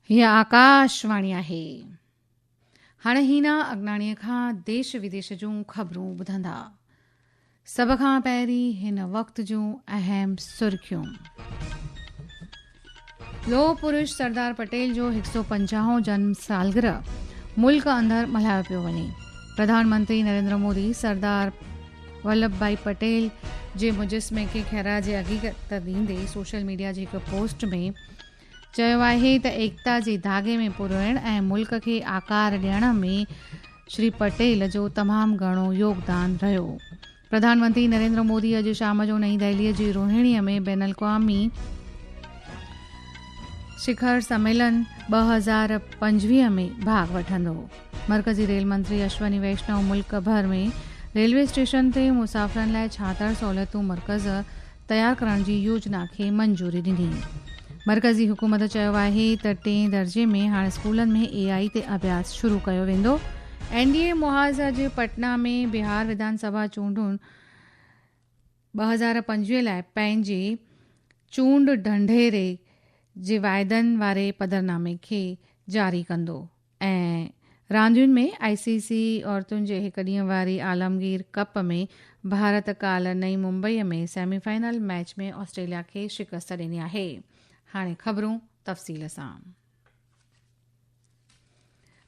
हीअ आकाशवाणी आहे। हाणे हिना अगनाणीअ खां देश विदेश जूं ख़बरूं ॿुधंदा। सभ खां पहिरीं हिन वक़्त जूं अहम सुर्खियूं। लोह पुरुष सरदार पटेल जो 150 जन्म सालगिरह मुल्क अंदरि मल्हायो पियो वञे। प्रधानमंत्री नरेंद्र मोदी सरदार वल्लभ भाई पटेल जे मुजस्मे खे ख़ैराज हक़ीक़त ॾींदे सोशल मीडिया जे हिकु पोस्ट में चयो आहे त एकता जे धागे में पुरोइण ऐं मुल्क खे आकार ॾियण में श्री पटेल जो तमामु घणो योगदान रहियो। प्रधानमंत्री नरेंद्र मोदी अॼु शाम जो नई दिल्लीअ जी रोहिणीअ में बैन अल-अक़वामी शिखर सम्मेलन 2025 में भाग वठंदो। मरकज़ी रेल मंत्री अश्वनी वैष्णव मुल्क भर में रेलवे स्टेशन ते मुसाफ़िरनि लाइ छातर सहूलियतूं मर्कज़ तयारु करण जी योजना खे मंजूरी ॾिनी। मरकज़ी हुकूमत चयो आहे त 10 दर्जे में हाणे स्कूलनि में AI ते अभ्यास शुरू कयो वेंदो। NDA मुहाज़ अॼु पटना में बिहार विधानसभा चूंडुनि 2025 लाइ पंहिंजे चूंड ढंढेरे जे वाइदनि वारे पदरनामे खे जारी कंदो ऐं रांदियुनि में ICC औरतुनि जे हिकु ॾींहं वारी आलमगीर कप में भारत काल्ह नई मुंबईअ में सेमीफाइनल मैच में ऑस्ट्रेलिया खे शिकस्त ॾिनी आहे। हाणे ख़बरूं तफ़सील सां।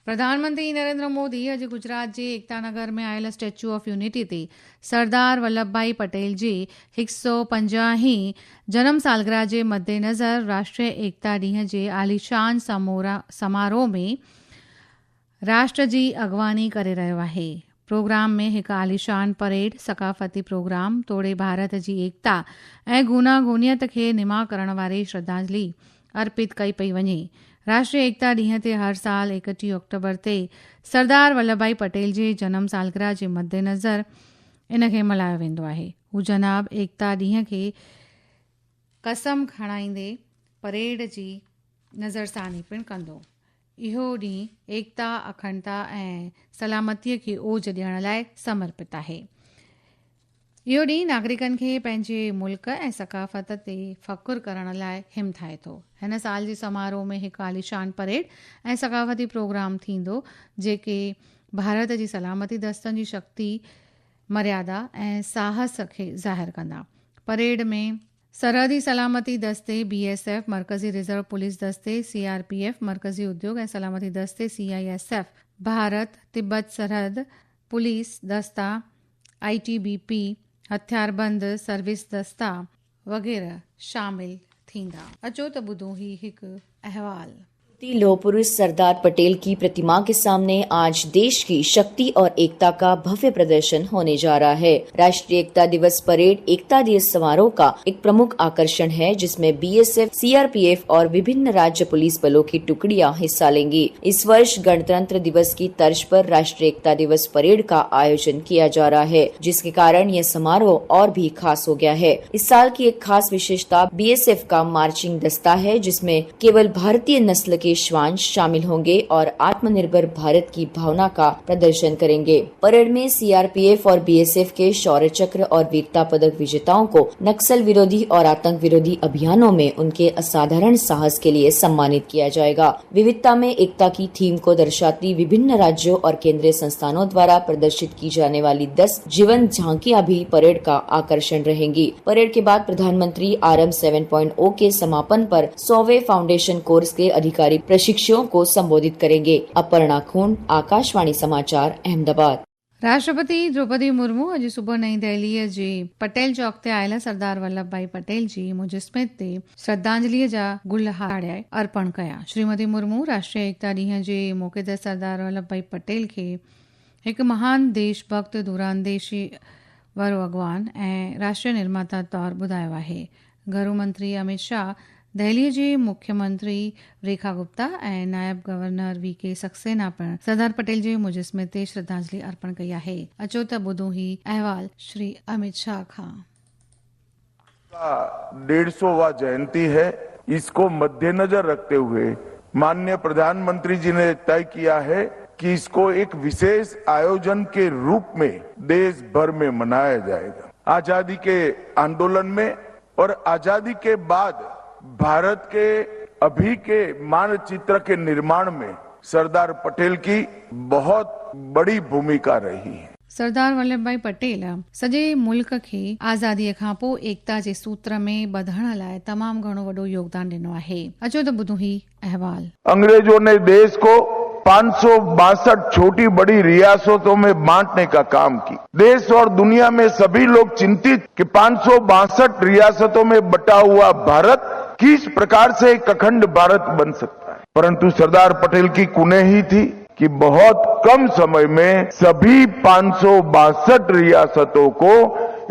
प्रधानमंत्री नरेंद्र मोदी अॼु गुजरात जे एकता नगर में आयल स्टैच्यू ऑफ यूनिटी ते सरदार वल्लभ भाई पटेल जे 150 जन्म सालगिरह जे मद्देनज़र राष्ट्रीय एकता ॾींहं जे आलीशान समारोह में राष्ट्र जी अॻवानी करे रहियो आहे। प्रोग्राम में हिकु आलीशान परेड, सकाफ़ती प्रोग्राम, तोड़े भारत जी एकता ऐं गूनागूनियत खे निमा करण वारी श्रद्धांजलि अर्पित कई पई वञे। राष्ट्रीय एकता ॾींहं ते हर साल 31 अक्टूबर ते सरदार वल्लभ भाई पटेल जे जन्म सालगिरह जे मद्देनज़र इन खे मल्हायो वेंदो आहे। हू जनाब एकता ॾींहं खे कसम खणाईंदे परेड जी नज़रसानी पिणु कंदो। इहो ॾींहुं एकता, अखंडता ऐं सलामतीअ खे ओज ॾियण लाइ समर्पित आहे। इहो ॾींहुं नागरिकनि खे पंहिंजे मुल्क ऐं सकाफ़त ते फ़ख़ुरु करण लाइ हिमथाए थो। हिन साल जे समारोह में हिकु आलीशान परेड ऐं सकाफ़ती प्रोग्राम थींदो जेके भारत जी सलामती दस्तनि जी शक्ति, मर्यादा ऐं साहस खे ज़ाहिर कंदा। परेड में सरहदी सलामती दस्ते BSF, मरकज़ी रिज़र्व पुलिस दस्ते CRPF, मरकज़ी उद्योग ऐं सलामती दस्ते CISF, भारत तिब्बत सरहद पुलिस दस्ता ITBP, हथियारबंद सर्विस दस्ता वग़ैरह शामिल थींदा। अचो त ॿुधो ही हिकु अहवाल। लौह पुरुष सरदार पटेल की प्रतिमा के सामने आज देश की शक्ति और एकता का भव्य प्रदर्शन होने जा रहा है। राष्ट्रीय एकता दिवस परेड एकता दिवस समारोह का एक प्रमुख आकर्षण है, जिसमें BSF, CRPF और विभिन्न राज्य पुलिस बलों की टुकड़ियां हिस्सा लेंगी। इस वर्ष गणतंत्र दिवस की तर्ज पर राष्ट्रीय एकता दिवस परेड का आयोजन किया जा रहा है, जिसके कारण यह समारोह और भी खास हो गया है। इस साल की एक खास विशेषता BSF का मार्चिंग दस्ता है, जिसमें केवल भारतीय नस्ल के श्वान शामिल होंगे और आत्मनिर्भर भारत की भावना का प्रदर्शन करेंगे। परेड में CRPF और BSF के शौर्य चक्र और वीरता पदक विजेताओं को नक्सल विरोधी और आतंक विरोधी अभियानों में उनके असाधारण साहस के लिए सम्मानित किया जाएगा। विविधता में एकता की थीम को दर्शाती विभिन्न राज्यों और केंद्रीय संस्थानों द्वारा प्रदर्शित की जाने वाली 10 जीवंत झांकियां भी परेड का आकर्षण रहेंगी। परेड के बाद प्रधानमंत्री आरंभ 7.0 के समापन पर 100वें फाउंडेशन कोर्स के अधिकारी प्रशिक्षुओं को संबोधित करेंगे। अपर्णा खून, आकाशवाणी समाचार, अहमदाबाद। राष्ट्रपति द्रौपदी मुर्मू अॼु सुबुह नई दिल्लीअ जे पटेल चौक ते आयल सरदार वल्लभ भाई पटेल जी मुजस्मे ते श्रद्धांजलिअ जा गुल हाराए अर्पण कया। श्रीमती मुर्मू राष्ट्रीय एकता ॾींहं जे मौक़े ते सरदार वल्लभ भाई पटेल खे हिकु महान देशभक्त, दूरांदेशी वारो अॻवान ऐं राष्ट्रीय निर्माता तौरु ॿुधायो आहे। गृह मंत्री अमित शाह, दिल्लीअ जे मुख्यमंत्री रेखा गुप्ता ऐं नायब गवर्नर VK सक्सेना पिणु सरदार पटेल जे मुजस्मे ते श्रद्धांजलि अर्पण कई आहे। अचो त ॿुधो ही अहवाल श्री अमित शाह खां। 150वां जयंती है, इसको मद्देनजर रखते हुए माननीय प्रधानमंत्री जी ने तय किया है कि इसको एक विशेष आयोजन के रूप में देश भर में मनाया जाएगा। आजादी के आंदोलन में और आजादी के बाद भारत के अभी के मानचित्र के निर्माण में सरदार पटेल की बहुत बड़ी भूमिका रही है। सरदार वल्लभ भाई पटेल सॼे मुल्क खे आज़ादीअ खां पोइ एकता जे सूत्र में ॿधण लाइ तमामु घणो वॾो योगदान ॾिनो आहे। अचो त ॿुधूं ही अहवाल। अंग्रेजों ने देश को 562 छोटी बड़ी रियासतों में बांटने का काम की। देश और दुनिया में सभी लोग चिंतित कि 562 रियासतों में बटा हुआ भारत किस प्रकार से एक अखंड भारत बन सकता है, परंतु सरदार पटेल की कुनेही थी कि बहुत कम समय में सभी 562 रियासतों को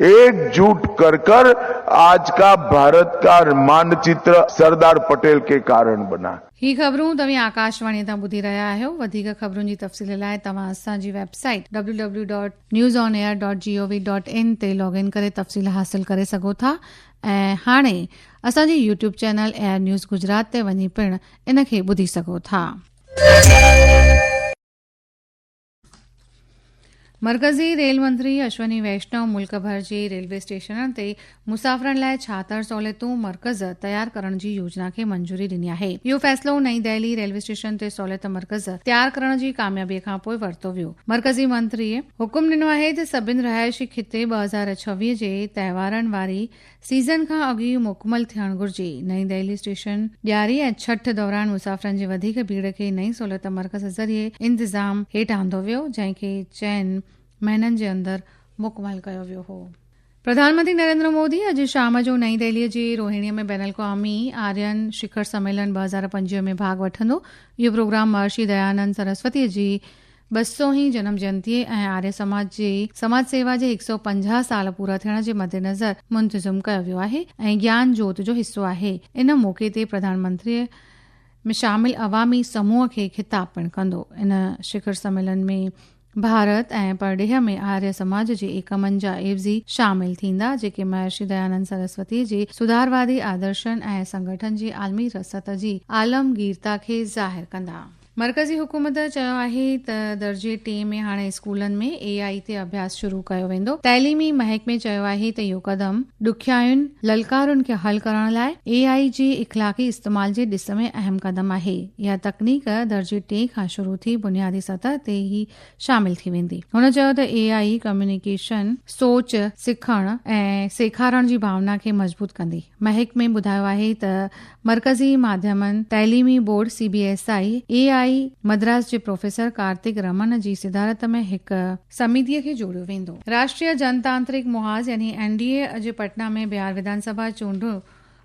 एकजुट कर आज का भारत का मानचित्र सरदार पटेल के कारण बना। ही ख़बरूं तव्हां आकाशवाणी तां ॿुधी रहिया आहियो। वधीक ख़बरुनि जी तफ़सील लाइ तव्हां असांजी वेबसाइट www.newsonair.gov.in ते लॉगिन करे तफ़सील हासिल करे सघो था ऐं हाणे असांजे YouTube channel air news Gujarat ते वञी पिणु इन खे ॿुधी सघो था। मरकज़ी रेल मंत्री अश्वनी वैष्णव मुल्क भर जे रेलवे स्टेशननि ते मुसाफ़िरनि लाइ छातर सहूलियतूं मर्कज़ तयार करण जी योजना खे मंजूरी ॾिनी आहे। इहो फ़ैसिलो नईं दिल्ली रेलवे स्टेशन ते सहूलियत मर्कज़ तयार करण जी कामयाबीअ खां पोइ वरितो वियो। मरकज़ी मंत्रीअ हुकुम ॾिनो आहे त सभिनी रिहायशी खिते 2026 जे तहिवारनि वारी सीज़न खां अॻु ई मुकमल थियणु घुर्जे। नईं दिल्ली स्टेशन ॾियारी ऐं छठ दौरान मुसाफ़िरनि जी वधीक भीड़ खे नईं सहूलियत मर्कज़ ज़रिए इंतज़ाम हेठि आंदो वियो, जंहिंखे चइनि महीननि जे अंदरि मुकमल कयो वियो हो। प्रधानमंत्री नरेंद्र मोदी अॼु शाम जो नईं दिल्लीअ जे रोहिणीअ में बैन अल-क़वामी आर्यन शिखर सम्मेलन 2025 में भाॻ वठंदो। इहो प्रोग्राम महर्षि दयानंद सरस्वतीअ जी 200हीं जन्म जयंती ऐं आर्य समाज जे समाज सेवा जे 150 साल पूरा थियण जे मद्देनज़र मुंतज़िम कयो वियो आहे ऐं ज्ञान जोत जो हिसो आहे। इन मौक़े ते प्रधानमंत्री में शामिल अवामी समूह खे ख़िताब पिणु कंदो। इन शिखर सम्मेलन में भारत ऐं परडेह में आर्य समाज जे 51 एवज़ी शामिल थींदा, जेके महर्षि दयानंद सरस्वती जे सुधारवादी आदर्शन ऐं संगठन जी आलमी रसत जी आलमगीरता खे ज़ाहिर कंदा। मरकज़ी हुकूमत चयो आहे त दर्जे 3 में हाणे स्कूलनि में AI ते अभ्यास शुरू कयो वेंदो। तइलीमी महकमे चयो आहे त इहो क़दम ॾुखियायुनि ललकारुनि खे हल करण लाइ AI जे इख़लाक़ी इस्तेमाल जे ॾिस में अहम क़दम आहे। इहा तकनीक दर्जे 3 खां शुरू थी बुनियादी सतह ते ई शामिल थी वेंदी। हुन चयो त AI कम्युनिकेशन, सोच, सिखण ऐं सेखारण जी भावना खे मज़बूत कंदी। महकमे ॿुधायो आहे त मरकज़ी माध्यमनि तइलीमी बोर्ड CBSI AI मद्रास जे प्रोफेसर कार्तिक रमन जी सिदारत में हिकु समितीअ खे जोड़ियो वेंदो। राष्ट्रीय जनतांत्रिक मुहाज़ यानी NDA अॼु पटना में बिहार विधानसभा चूंडूं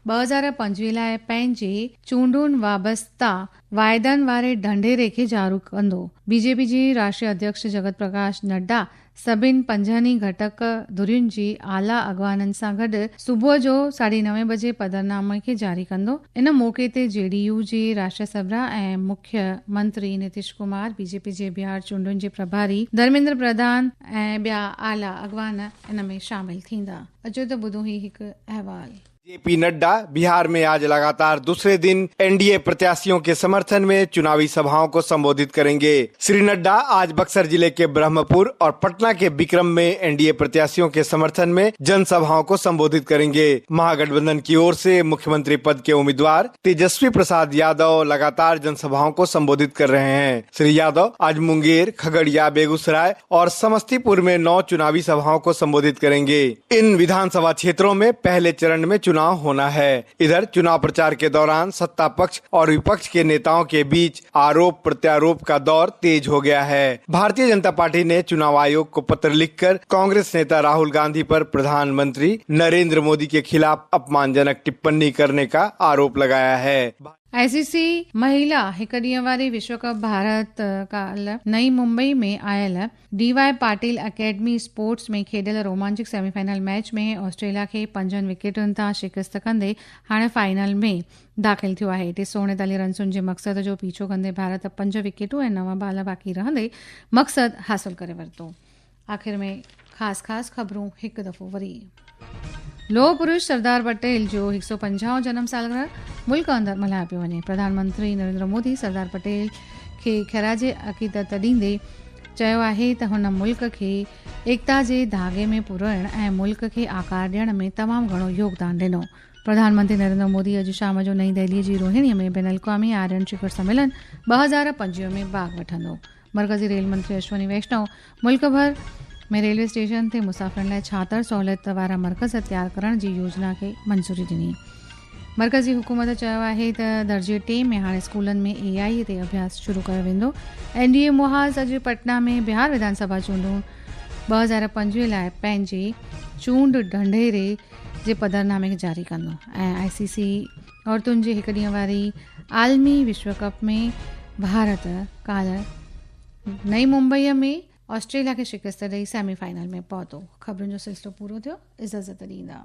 2025 लाइ पंहिंजे चूंडुनि वाबस्ता वाइदनि वारे ढंढेरे खे जारी कंदो। BJP जे राष्ट्रीय अध्यक्ष जगत प्रकाश नड्डा सभिनी 5 घटक धुरियुनि जी आला अॻवाननि सां गॾु सुबुह जो 9:30 बजे पदरनामे खे जारी कंदो। इन मौक़े ते JDU जे राष्ट्रीय सरबराह ऐं मुख्यमंत्री नीतीश कुमार, BJP जे बिहार चूंडुनि जे प्रभारी धर्मेंद्र प्रधान ऐं ॿिया आला अॻवान इन में शामिल थींदा। अचो त ॿुधूं ही हिकु अहवाल। JP नड्डा बिहार में आज लगातार दूसरे दिन NDA प्रत्याशियों के समर्थन में चुनावी सभाओं को संबोधित करेंगे। श्री नड्डा आज बक्सर जिले के ब्रह्मपुर और पटना के बिक्रम में NDA प्रत्याशियों के समर्थन में जनसभाओं को संबोधित करेंगे। महागठबंधन की ओर से मुख्यमंत्री पद के उम्मीदवार तेजस्वी प्रसाद यादव लगातार जनसभाओं को संबोधित कर रहे हैं। श्री यादव आज मुंगेर, खगड़िया, बेगूसराय और समस्तीपुर में 9 चुनावी सभाओं को संबोधित करेंगे। इन विधानसभा क्षेत्रों में पहले चरण में चुनाव होना है। इधर चुनाव प्रचार के दौरान सत्ता पक्ष और विपक्ष के नेताओं के बीच आरोप प्रत्यारोप का दौर तेज हो गया है। भारतीय जनता पार्टी ने चुनाव आयोग को पत्र लिखकर कांग्रेस नेता राहुल गांधी पर प्रधानमंत्री नरेंद्र मोदी के खिलाफ अपमानजनक टिप्पणी करने का आरोप लगाया है। ICC महिला हिकु ॾींहं वारी विश्व कप भारत काल्ह नई मुंबई में आयल DY पाटिल अकेडमी स्पोर्ट्स में खेॾियल रोमांचक सेमीफाइनल मैच में ऑस्ट्रेलिया खे 5 विकेटुनि तां शिकस्त कंदे हाणे फाइनल में दाख़िल थियो आहे। 239 रन्सुनि जे मक़सद जो पीछो कंदे भारत 5 विकेटूं ऐं 9 बाल बाक़ी रहंदे मक़सद हासिल करे वरितो। आख़िर में ख़ासि ख़बरूं हिकु दफ़ो वरी। लोह पुरुष सरदार पटेल जो 150 जन्म सालगिरह मुल्क अंदरि मल्हायो पियो वञे। प्रधानमंत्री नरेंद्र मोदी सरदार पटेल खे ख़राज अक़ीदत ॾींदे चयो आहे त हुन मुल्क खे एकता जे धागे में पुरोइण ऐं मुल्क खे आकार ॾियण में तमामु घणो योगदान ॾिनो। प्रधानमंत्री नरेंद्र मोदी अॼु शाम जो नई दिल्ली जी रोहिणीअ में बैन अल-क़वामी आर्यन शिखर सम्मेलन 2025 में भाग वठंदो। मरकज़ी रेल मंत्री अश्विनी वैष्णव मुल्क भर में रेलवे स्टेशन ते मुसाफ़िरनि लाइ 76 सहूलियत वारा मर्कज़ तयार करण जी योजना खे मंज़ूरी ॾिनी। मरकज़ी हुकूमत चयो आहे त दर्जे 3 में हाणे स्कूलनि में AI ते अभ्यास शुरू कयो वेंदो। NDA मुहाज़ अॼु पटना में बिहार विधानसभा चूंडूं 2025 लाइ पंहिंजे चूंड ढंढेरे जे पधरनामे खे जारी कंदो ऐं ICC औरतुनि जे हिकु ॾींहं वारी आलमी विश्व कप में भारत काल्ह नई मुंबईअ में ऑस्ट्रेलिया खे शिकस्त ॾेई सेमीफाइनल में पहुतो। ख़बरुनि जो सिलसिलो पूरो थियो। इजाज़त ॾींदा।